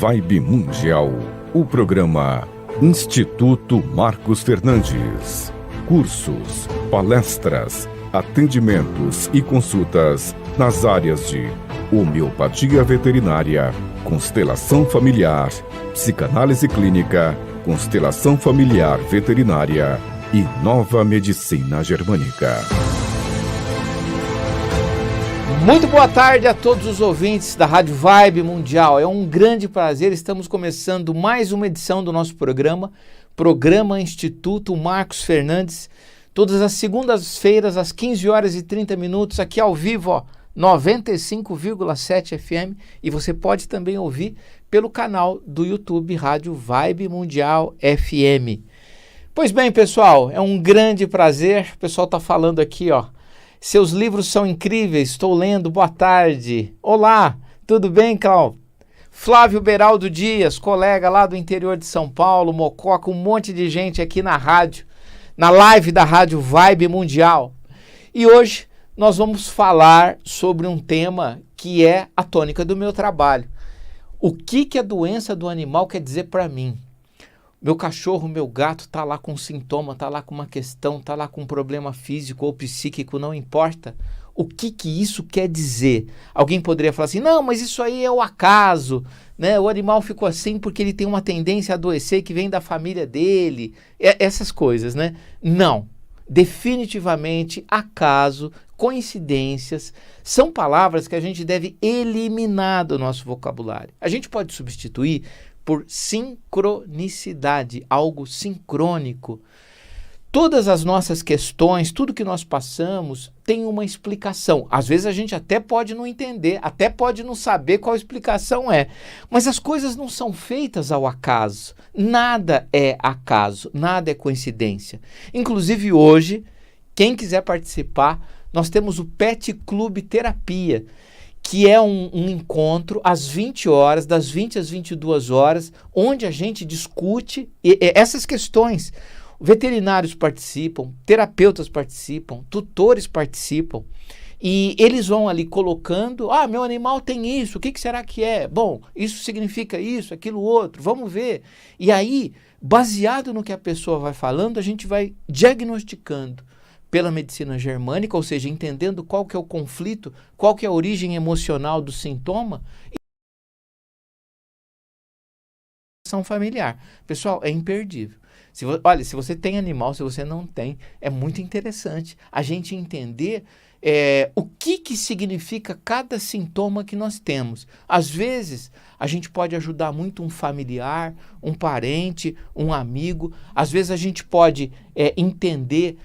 Vibe Mundial, o programa Instituto Marcos Fernandes. Cursos, palestras, atendimentos e consultas nas áreas de homeopatia veterinária, constelação familiar, psicanálise clínica, constelação familiar veterinária e nova medicina germânica. Muito boa tarde a todos os ouvintes da Rádio Vibe Mundial. É um grande prazer, estamos começando mais uma edição do nosso Programa Instituto Marcos Fernandes, todas as segundas-feiras às 15 horas e 30 minutos, aqui ao vivo, 95,7 FM, e você pode também ouvir pelo canal do YouTube Rádio Vibe Mundial FM. Pois bem, pessoal, é um grande prazer, o pessoal está falando aqui, seus livros são incríveis, estou lendo, boa tarde. Olá, tudo bem, Cláudio? Flávio Beraldo Dias, colega lá do interior de São Paulo, Mococa, um monte de gente aqui na rádio, na live da Rádio Vibe Mundial. E hoje nós vamos falar sobre um tema que é a tônica do meu trabalho. O que a doença do animal quer dizer para mim? Meu cachorro, meu gato está lá com sintoma, está lá com uma questão, está lá com um problema físico ou psíquico, não importa. O que isso quer dizer? Alguém poderia falar assim, não, mas isso aí é o acaso, né? O animal ficou assim porque ele tem uma tendência a adoecer que vem da família dele, essas coisas, né? Não, definitivamente acaso, coincidências, são palavras que a gente deve eliminar do nosso vocabulário. A gente pode substituir por sincronicidade, algo sincrônico. Todas as nossas questões, tudo que nós passamos tem uma explicação. Às vezes a gente até pode não entender, até pode não saber qual a explicação é, mas as coisas não são feitas ao acaso. Nada é acaso, nada é coincidência. Inclusive hoje, quem quiser participar, nós temos o Pet Clube Terapia, que é um encontro às 20 horas, das 20 às 22 horas, onde a gente discute essas questões. Veterinários participam, terapeutas participam, tutores participam, e eles vão ali colocando, meu animal tem isso, o que será que é? Bom, isso significa isso, aquilo outro, vamos ver. E aí, baseado no que a pessoa vai falando, a gente vai diagnosticando pela medicina germânica, ou seja, entendendo qual que é o conflito, qual que é a origem emocional do sintoma, e ação familiar. Pessoal, é imperdível. Se você tem animal, se você não tem, é muito interessante a gente entender o que significa cada sintoma que nós temos. Às vezes, a gente pode ajudar muito um familiar, um parente, um amigo. Às vezes, a gente pode entender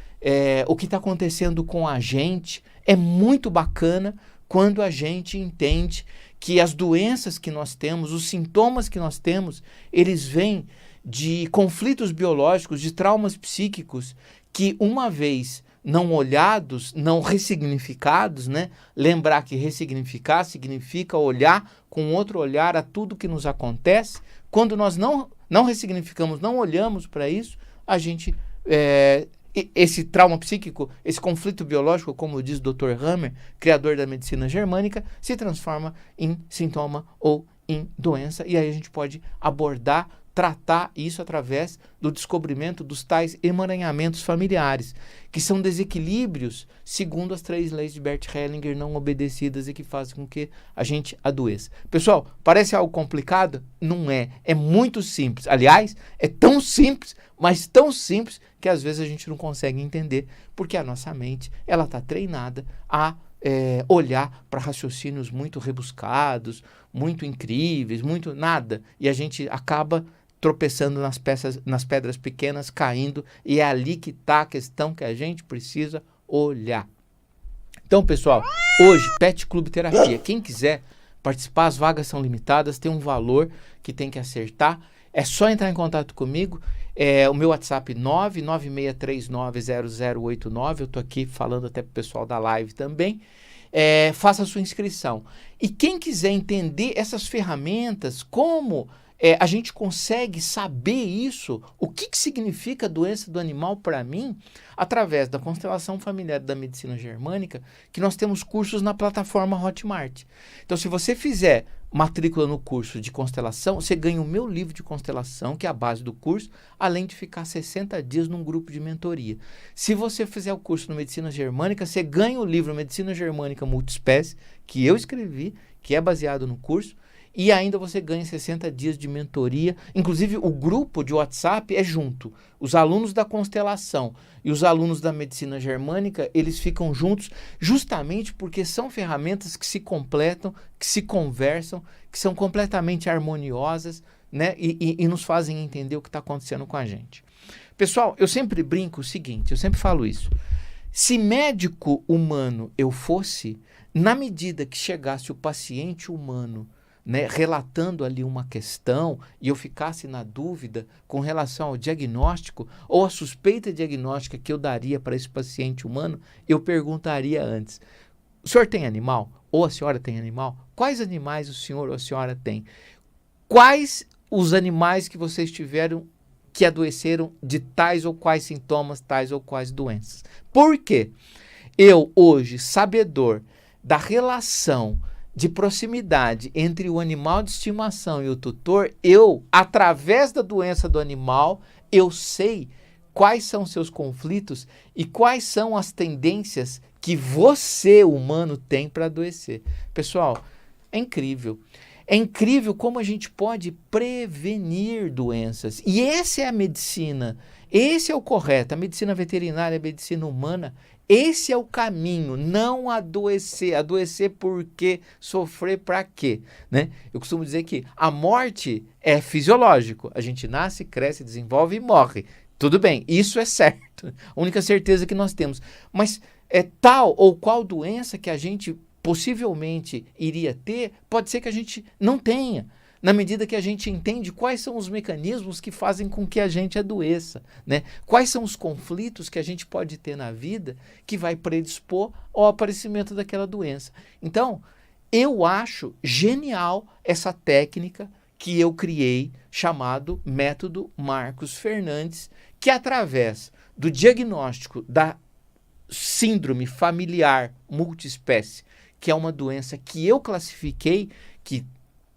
o que está acontecendo com a gente. É muito bacana quando a gente entende que as doenças que nós temos, os sintomas que nós temos, eles vêm de conflitos biológicos, de traumas psíquicos, que uma vez não olhados, não ressignificados, né? Lembrar que ressignificar significa olhar com outro olhar a tudo que nos acontece. Quando nós não ressignificamos, não olhamos para isso, a gente, esse trauma psíquico, esse conflito biológico, como diz o Dr. Hammer, criador da medicina germânica, se transforma em sintoma ou em doença, e aí a gente pode abordar, tratar isso através do descobrimento dos tais emaranhamentos familiares, que são desequilíbrios segundo as 3 leis de Bert Hellinger não obedecidas e que fazem com que a gente adoeça. Pessoal, parece algo complicado? Não é. É muito simples. Aliás, é tão simples, mas tão simples que às vezes a gente não consegue entender, porque a nossa mente ela está treinada a olhar para raciocínios muito rebuscados, muito incríveis, muito nada, e a gente acaba tropeçando nas pedras pequenas, caindo, e é ali que está a questão que a gente precisa olhar. Então, pessoal, hoje, Pet Clube Terapia, quem quiser participar, as vagas são limitadas, tem um valor que tem que acertar, é só entrar em contato comigo, o meu WhatsApp 996390089, eu estou aqui falando até para o pessoal da live também, faça a sua inscrição. E quem quiser entender essas ferramentas, como a gente consegue saber isso, o que significa a doença do animal para mim, através da constelação familiar da medicina germânica, que nós temos cursos na plataforma Hotmart. Então, se você fizer matrícula no curso de constelação, você ganha o meu livro de constelação, que é a base do curso, além de ficar 60 dias num grupo de mentoria. Se você fizer o curso no Medicina Germânica, você ganha o livro Medicina Germânica Multiespécie, que eu escrevi, que é baseado no curso, e ainda você ganha 60 dias de mentoria. Inclusive, o grupo de WhatsApp é junto. Os alunos da constelação e os alunos da medicina germânica, eles ficam juntos justamente porque são ferramentas que se completam, que se conversam, que são completamente harmoniosas, né? E nos fazem entender o que está acontecendo com a gente. Pessoal, eu sempre brinco o seguinte, eu sempre falo isso. Se médico humano eu fosse, na medida que chegasse o paciente humano, né, relatando ali uma questão e eu ficasse na dúvida com relação ao diagnóstico ou a suspeita diagnóstica que eu daria para esse paciente humano, eu perguntaria antes: o senhor tem animal? Ou a senhora tem animal? Quais animais o senhor ou a senhora tem? Quais os animais que vocês tiveram que adoeceram de tais ou quais sintomas, tais ou quais doenças? Por quê? Eu hoje, sabedor da relação de proximidade entre o animal de estimação e o tutor, eu, através da doença do animal, eu sei quais são seus conflitos e quais são as tendências que você, humano, tem para adoecer. Pessoal, é incrível. É incrível como a gente pode prevenir doenças. E essa é a medicina, esse é o correto. A medicina veterinária, a medicina humana, esse é o caminho, não adoecer. Adoecer por quê? Sofrer para quê? Né? Eu costumo dizer que a morte é fisiológico. A gente nasce, cresce, desenvolve e morre. Tudo bem, isso é certo. A única certeza que nós temos. Mas tal ou qual doença que a gente possivelmente iria ter, pode ser que a gente não tenha, na medida que a gente entende quais são os mecanismos que fazem com que a gente adoeça, né? Quais são os conflitos que a gente pode ter na vida que vai predispor ao aparecimento daquela doença. Então, eu acho genial essa técnica que eu criei, chamado Método Marcos Fernandes, que através do diagnóstico da síndrome familiar multiespécie, que é uma doença que eu classifiquei, que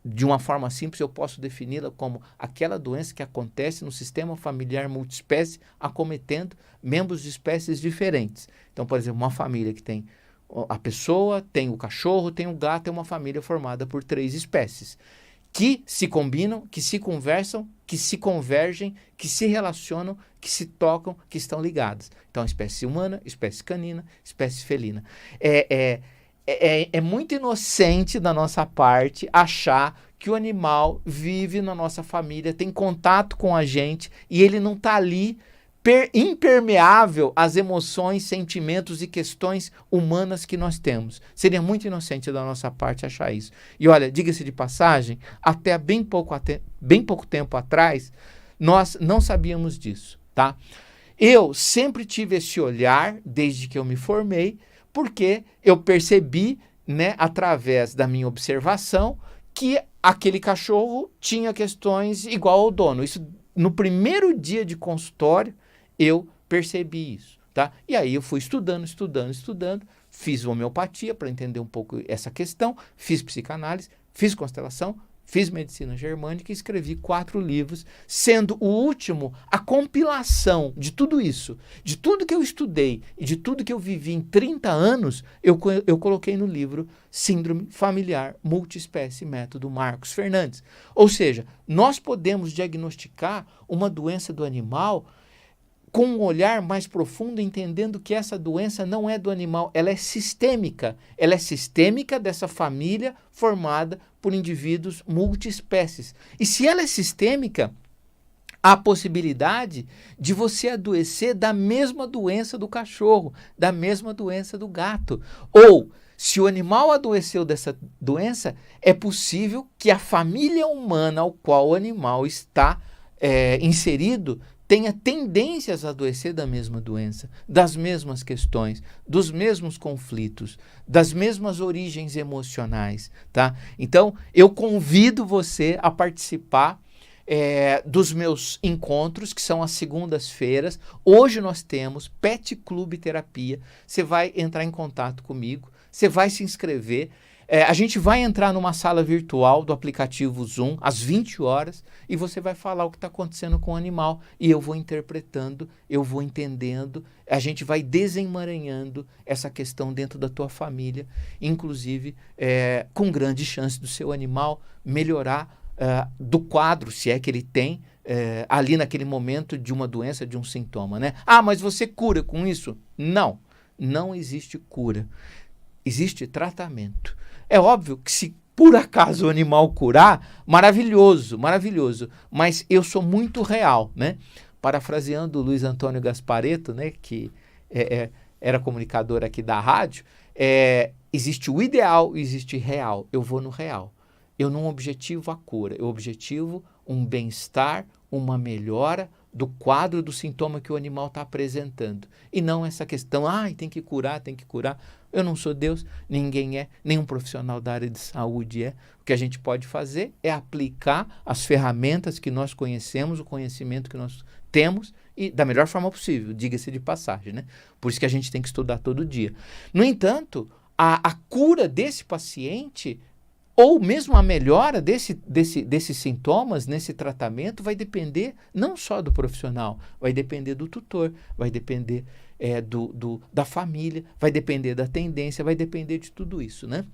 de uma forma simples eu posso defini-la como aquela doença que acontece no sistema familiar multiespécie, acometendo membros de espécies diferentes. Então, por exemplo, uma família que tem a pessoa, tem o cachorro, tem o gato, é uma família formada por 3 espécies, que se combinam, que se conversam, que se convergem, que se relacionam, que se tocam, que estão ligadas. Então, espécie humana, espécie canina, espécie felina. É muito inocente da nossa parte achar que o animal vive na nossa família, tem contato com a gente e ele não está ali impermeável às emoções, sentimentos e questões humanas que nós temos. Seria muito inocente da nossa parte achar isso. E olha, diga-se de passagem, até bem pouco tempo atrás, nós não sabíamos disso, tá? Eu sempre tive esse olhar, desde que eu me formei, porque eu percebi, né, através da minha observação, que aquele cachorro tinha questões igual ao dono. Isso, no primeiro dia de consultório, eu percebi isso, tá? E aí eu fui estudando, fiz homeopatia para entender um pouco essa questão, fiz psicanálise, fiz constelação, fiz medicina germânica e escrevi 4 livros, sendo o último a compilação de tudo isso, de tudo que eu estudei e de tudo que eu vivi em 30 anos, eu coloquei no livro Síndrome Familiar Multiespécie, Método Marcos Fernandes. Ou seja, nós podemos diagnosticar uma doença do animal com um olhar mais profundo, entendendo que essa doença não é do animal, ela é sistêmica. Ela é sistêmica dessa família formada por indivíduos multiespécies. E se ela é sistêmica, há a possibilidade de você adoecer da mesma doença do cachorro, da mesma doença do gato. Ou, se o animal adoeceu dessa doença, é possível que a família humana ao qual o animal está inserido tenha tendências a adoecer da mesma doença, das mesmas questões, dos mesmos conflitos, das mesmas origens emocionais, tá? Então, eu convido você a participar dos meus encontros, que são às segundas-feiras. Hoje nós temos Pet Clube Terapia. Você vai entrar em contato comigo, você vai se inscrever. A gente vai entrar numa sala virtual do aplicativo Zoom às 20 horas e você vai falar o que está acontecendo com o animal e eu vou interpretando, eu vou entendendo, a gente vai desemaranhando essa questão dentro da tua família, inclusive com grande chance do seu animal melhorar do quadro, se é que ele tem, ali naquele momento de uma doença, de um sintoma, né? Ah, mas você cura com isso? Não, não existe cura. Existe tratamento. É óbvio que se por acaso o animal curar, maravilhoso, maravilhoso. Mas eu sou muito real, né? Parafraseando o Luiz Antônio Gasparetto, né, que era comunicador aqui da rádio, existe o ideal e existe real. Eu vou no real. Eu não objetivo a cura, eu objetivo um bem-estar, uma melhora do quadro do sintoma que o animal está apresentando. E não essa questão, tem que curar, tem que curar. Eu não sou Deus, ninguém é, nenhum profissional da área de saúde é. O que a gente pode fazer é aplicar as ferramentas que nós conhecemos, o conhecimento que nós temos, e da melhor forma possível, diga-se de passagem, né? Por isso que a gente tem que estudar todo dia. No entanto, a cura desse paciente, ou mesmo a melhora desses sintomas, nesse tratamento, vai depender não só do profissional, vai depender do tutor, vai depender da família, vai depender da tendência, vai depender de tudo isso, né?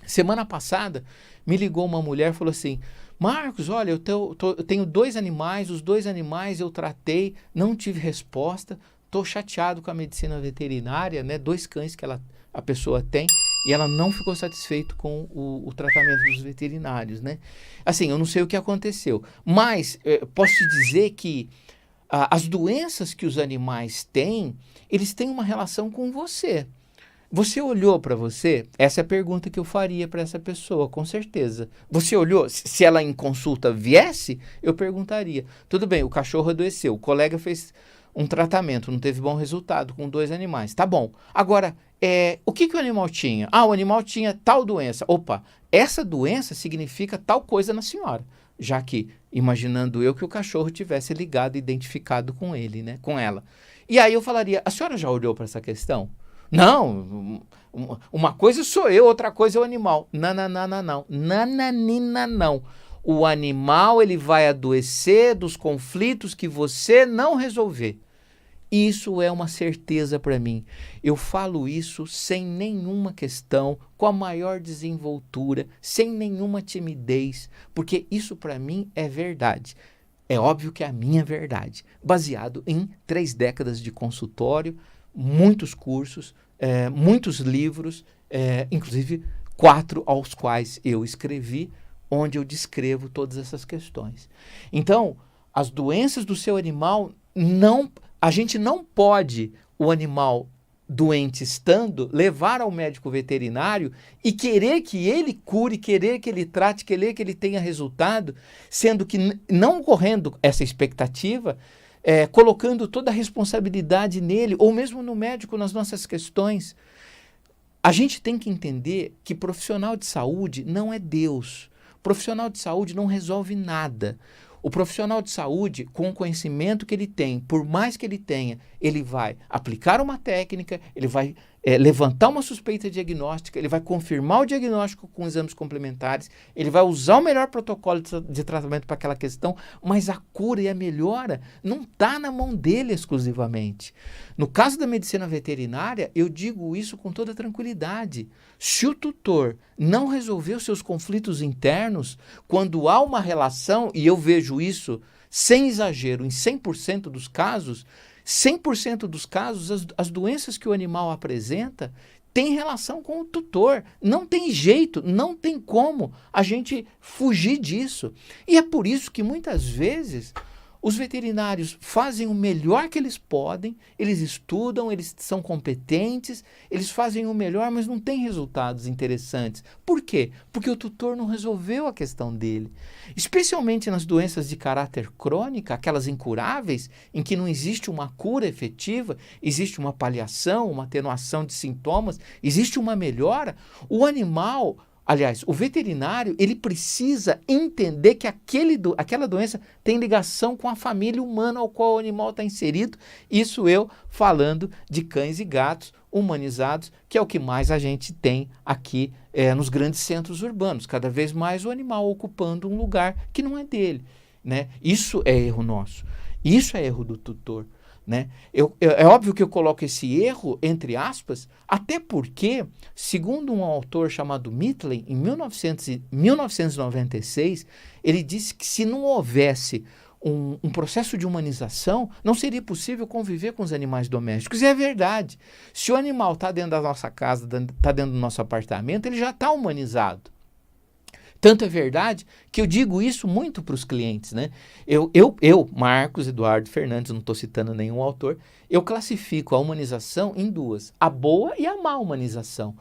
Semana passada, me ligou uma mulher e falou assim, Marcos, olha, eu tenho 2 animais, os 2 animais eu tratei, não tive resposta, estou chateado com a medicina veterinária, né? 2 cães que a pessoa tem, e ela não ficou satisfeita com o tratamento dos veterinários, né? Assim, eu não sei o que aconteceu, mas posso te dizer que as doenças que os animais têm, eles têm uma relação com você. Você olhou para você? Essa é a pergunta que eu faria para essa pessoa, com certeza. Você olhou? Se ela em consulta viesse, eu perguntaria. Tudo bem, o cachorro adoeceu, o colega fez um tratamento, não teve bom resultado com 2 animais. Tá bom. Agora, o que o animal tinha? O animal tinha tal doença. Opa, essa doença significa tal coisa na senhora. Já que, imaginando eu que o cachorro tivesse ligado, identificado com ele, né? Com ela. E aí eu falaria, a senhora já olhou para essa questão? Não, uma coisa sou eu, outra coisa é o animal. Não. Nananina, não. O animal, ele vai adoecer dos conflitos que você não resolver. Isso é uma certeza para mim. Eu falo isso sem nenhuma questão, com a maior desenvoltura, sem nenhuma timidez, porque isso para mim é verdade. É óbvio que é a minha verdade, baseado em 3 décadas de consultório, muitos cursos, muitos livros, inclusive 4 aos quais eu escrevi, onde eu descrevo todas essas questões. Então, as doenças do seu animal a gente não pode, o animal doente estando, levar ao médico veterinário e querer que ele cure, querer que ele trate, querer que ele tenha resultado, sendo que não ocorrendo essa expectativa, colocando toda a responsabilidade nele, ou mesmo no médico, nas nossas questões. A gente tem que entender que profissional de saúde não é Deus. Profissional de saúde não resolve nada. O profissional de saúde, com o conhecimento que ele tem, por mais que ele tenha, ele vai aplicar uma técnica, ele vai levantar uma suspeita diagnóstica, ele vai confirmar o diagnóstico com exames complementares, ele vai usar o melhor protocolo de tratamento para aquela questão, mas a cura e a melhora não está na mão dele exclusivamente. No caso da medicina veterinária, eu digo isso com toda tranquilidade. Se o tutor não resolver os seus conflitos internos, quando há uma relação, e eu vejo isso sem exagero em 100% dos casos, 100% dos casos, as doenças que o animal apresenta têm relação com o tutor. Não tem jeito, não tem como a gente fugir disso. E é por isso que muitas vezes os veterinários fazem o melhor que eles podem, eles estudam, eles são competentes, eles fazem o melhor, mas não têm resultados interessantes. Por quê? Porque o tutor não resolveu a questão dele. Especialmente nas doenças de caráter crônico, aquelas incuráveis, em que não existe uma cura efetiva, existe uma paliação, uma atenuação de sintomas, existe uma melhora, o animal, Aliás, o veterinário, ele precisa entender que aquela doença tem ligação com a família humana ao qual o animal está inserido. Isso eu falando de cães e gatos humanizados, que é o que mais a gente tem aqui nos grandes centros urbanos. Cada vez mais o animal ocupando um lugar que não é dele, né? Isso é erro nosso. Isso é erro do tutor. Né? É óbvio que eu coloco esse erro entre aspas, até porque, segundo um autor chamado Mitley, em 1996, ele disse que se não houvesse um processo de humanização, não seria possível conviver com os animais domésticos. E é verdade. Se o animal está dentro da nossa casa, está dentro do nosso apartamento, ele já está humanizado. Tanto é verdade que eu digo isso muito para os clientes, né? Eu, Marcos Eduardo Fernandes, não estou citando nenhum autor, eu classifico a humanização em duas, a boa e a má humanização.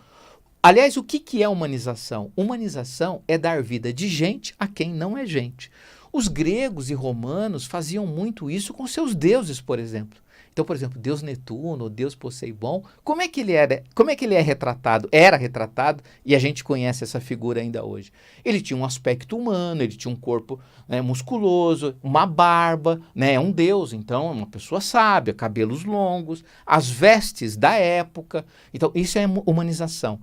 Aliás, o que é humanização? Humanização é dar vida de gente a quem não é gente. Os gregos e romanos faziam muito isso com seus deuses, por exemplo. Então, por exemplo, Deus Netuno, Deus Poseidon, como é que ele é retratado? Era retratado, e a gente conhece essa figura ainda hoje. Ele tinha um aspecto humano, ele tinha um corpo musculoso, uma barba, é um deus, então é uma pessoa sábia, cabelos longos, as vestes da época. Então, isso é humanização.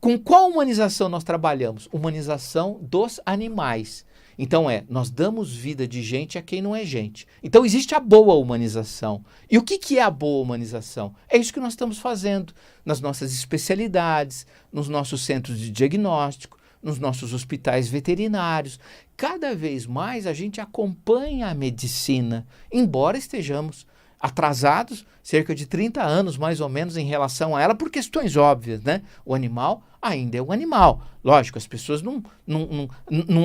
Com qual humanização nós trabalhamos? Humanização dos animais. Então nós damos vida de gente a quem não é gente. Então existe a boa humanização. E o que é a boa humanização? É isso que nós estamos fazendo nas nossas especialidades, nos nossos centros de diagnóstico, nos nossos hospitais veterinários. Cada vez mais a gente acompanha a medicina, embora estejamos atrasados cerca de 30 anos mais ou menos em relação a ela, por questões óbvias, né? O animal ainda é um animal. Lógico, as pessoas não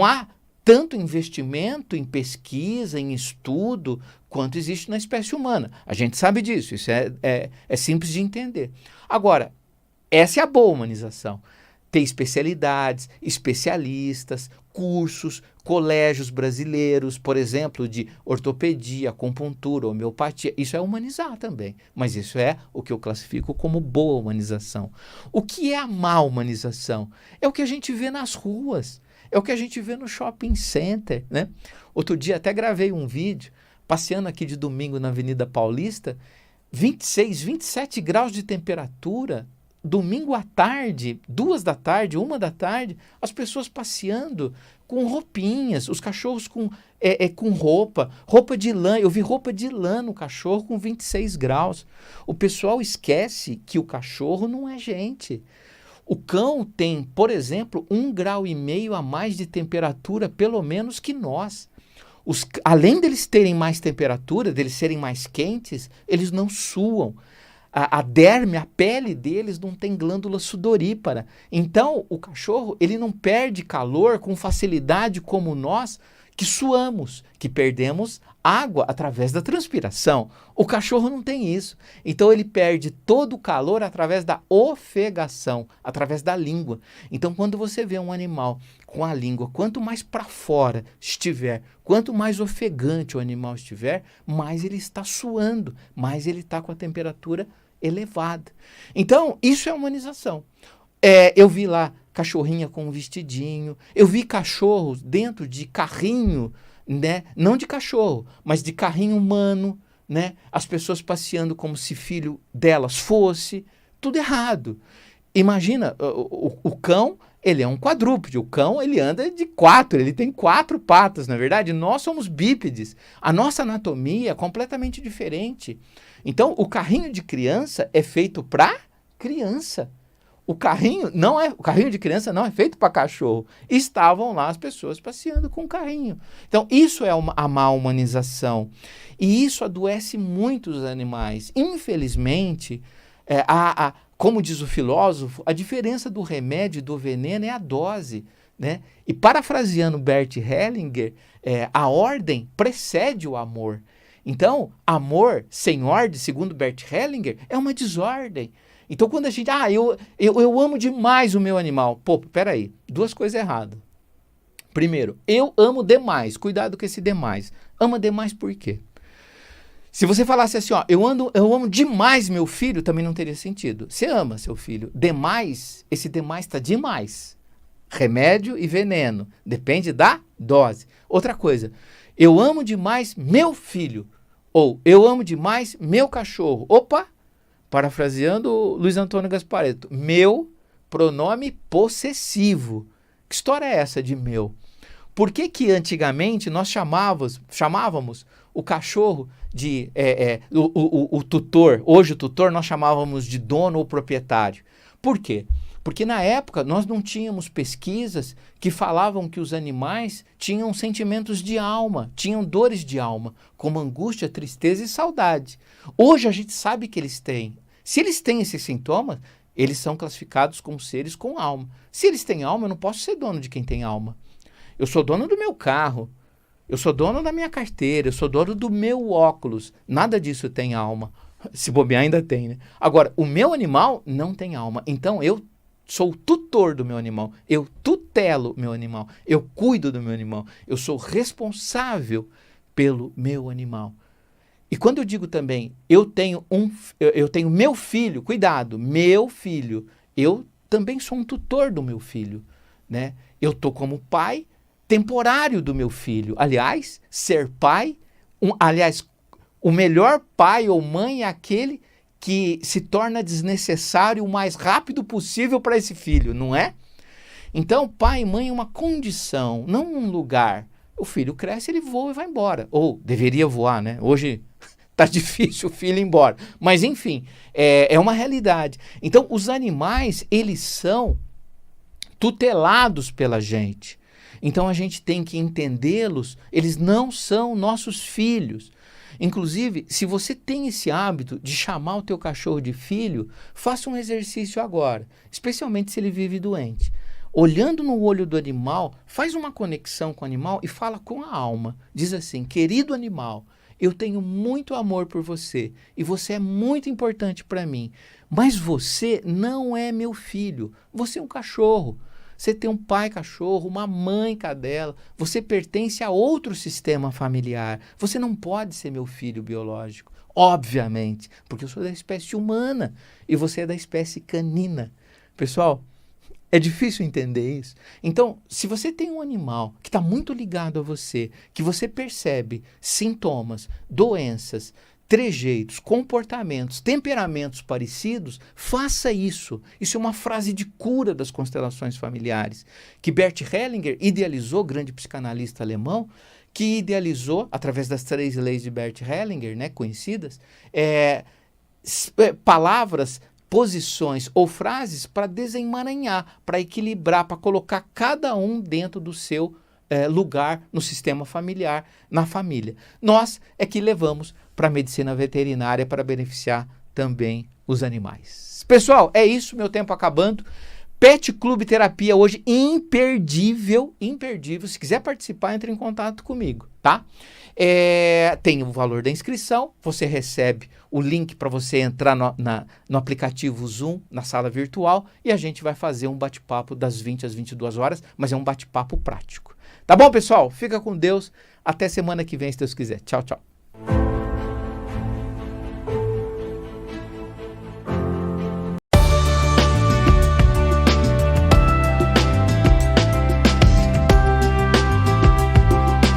há tanto investimento em pesquisa, em estudo, quanto existe na espécie humana. A gente sabe disso, isso é simples de entender. Agora, essa é a boa humanização. Tem especialidades, especialistas, cursos, colégios brasileiros, por exemplo, de ortopedia, acupuntura, homeopatia. Isso é humanizar também, mas isso é o que eu classifico como boa humanização. O que é a má humanização? É o que a gente vê nas ruas. É o que a gente vê no shopping center, né? Outro dia até gravei um vídeo, passeando aqui de domingo na Avenida Paulista, 26, 27 graus de temperatura, domingo à tarde, 2 da tarde, 1 da tarde, as pessoas passeando com roupinhas, os cachorros com roupa de lã. Eu vi roupa de lã no cachorro com 26 graus. O pessoal esquece que o cachorro não é gente. O cão tem, por exemplo, 1,5 grau a mais de temperatura, pelo menos, que nós. Além deles terem mais temperatura, deles serem mais quentes, eles não suam. A derme, a pele deles não tem glândula sudorípara. Então, o cachorro ele não perde calor com facilidade como nós, que suamos, que perdemos água através da transpiração. O cachorro não tem isso. Então ele perde todo o calor através da ofegação, através da língua. Então quando você vê um animal com a língua, quanto mais para fora estiver, quanto mais ofegante o animal estiver, mais ele está suando, mais ele está com a temperatura elevada. Então isso é humanização. Eu vi lá cachorrinha com um vestidinho, eu vi cachorros dentro de carrinho, né? Não de cachorro, mas de carrinho humano, né? As pessoas passeando como se filho delas fosse, tudo errado. Imagina, o cão, ele é um quadrúpede, o cão ele anda de 4, ele tem 4 patas, na verdade, nós somos bípedes, a nossa anatomia é completamente diferente. Então, o carrinho de criança é feito para criança. O carrinho de criança não é feito para cachorro. Estavam lá as pessoas passeando com o carrinho. Então, isso é a má humanização. E isso adoece muito os animais. Infelizmente, como diz o filósofo, a diferença do remédio e do veneno é a dose. Né? E parafraseando Bert Hellinger, a ordem precede o amor. Então, amor sem ordem, segundo Bert Hellinger, é uma desordem. Então, quando a gente... eu amo demais o meu animal. Pô, peraí, 2 coisas erradas. Primeiro, eu amo demais. Cuidado com esse demais. Ama demais por quê? Se você falasse assim, eu amo demais meu filho, também não teria sentido. Você ama seu filho demais, esse demais está demais. remédio e veneno. Depende da dose. Outra coisa, eu amo demais meu filho. Ou eu amo demais meu cachorro. Opa! Parafraseando Luiz Antônio Gasparetto. Meu, pronome possessivo. Que história é essa de meu? Por que que antigamente nós chamávamos o cachorro de... o tutor, hoje o tutor nós chamávamos de dono ou proprietário. Por quê? Porque na época nós não tínhamos pesquisas que falavam que os animais tinham sentimentos de alma, tinham dores de alma, como angústia, tristeza e saudade. Hoje a gente sabe que eles têm. Se eles têm esses sintomas, eles são classificados como seres com alma. Se eles têm alma, eu não posso ser dono de quem tem alma. Eu sou dono do meu carro, eu sou dono da minha carteira, eu sou dono do meu óculos. Nada disso tem alma. Se bobear ainda tem, né? Agora, o meu animal não tem alma. Então eu sou o tutor do meu animal, eu tutelo o meu animal, eu cuido do meu animal, eu sou responsável pelo meu animal. E quando eu digo também, eu tenho meu filho, cuidado, meu filho, eu também sou um tutor do meu filho, né? Eu estou como pai temporário do meu filho. Aliás, ser pai, o melhor pai ou mãe é aquele que se torna desnecessário o mais rápido possível para esse filho, não é? Então, pai e mãe é uma condição, não um lugar. O filho cresce, ele voa e vai embora. Ou deveria voar, né? Hoje tá difícil o filho ir embora. Mas, enfim, é uma realidade. Então, os animais, eles são tutelados pela gente. Então, a gente tem que entendê-los. Eles não são nossos filhos. Inclusive, se você tem esse hábito de chamar o teu cachorro de filho, faça um exercício agora, especialmente se ele vive doente. Olhando no olho do animal, faz uma conexão com o animal e fala com a alma. Diz assim: querido animal, eu tenho muito amor por você e você é muito importante para mim, mas você não é meu filho, você é um cachorro. Você tem um pai cachorro, uma mãe cadela, você pertence a outro sistema familiar. Você não pode ser meu filho biológico, obviamente, porque eu sou da espécie humana e você é da espécie canina. Pessoal, é difícil entender isso. Então, se você tem um animal que está muito ligado a você, que você percebe sintomas, doenças, trejeitos, comportamentos, temperamentos parecidos, faça isso. Isso é uma frase de cura das constelações familiares, que Bert Hellinger idealizou, grande psicanalista alemão, que idealizou, através das 3 leis de Bert Hellinger, né, conhecidas, palavras, posições ou frases para desemaranhar, para equilibrar, para colocar cada um dentro do seu lugar no sistema familiar, na família. Nós é que levamos para a medicina veterinária para beneficiar também os animais. Pessoal, é isso, meu tempo acabando. Pet Clube Terapia hoje imperdível, imperdível. Se quiser participar, entre em contato comigo, tá? Tem o valor da inscrição, você recebe o link para você entrar no aplicativo Zoom, na sala virtual, e a gente vai fazer um bate-papo das 20 às 22 horas, mas é um bate-papo prático. Tá bom, pessoal? Fica com Deus. Até semana que vem, se Deus quiser. Tchau, tchau.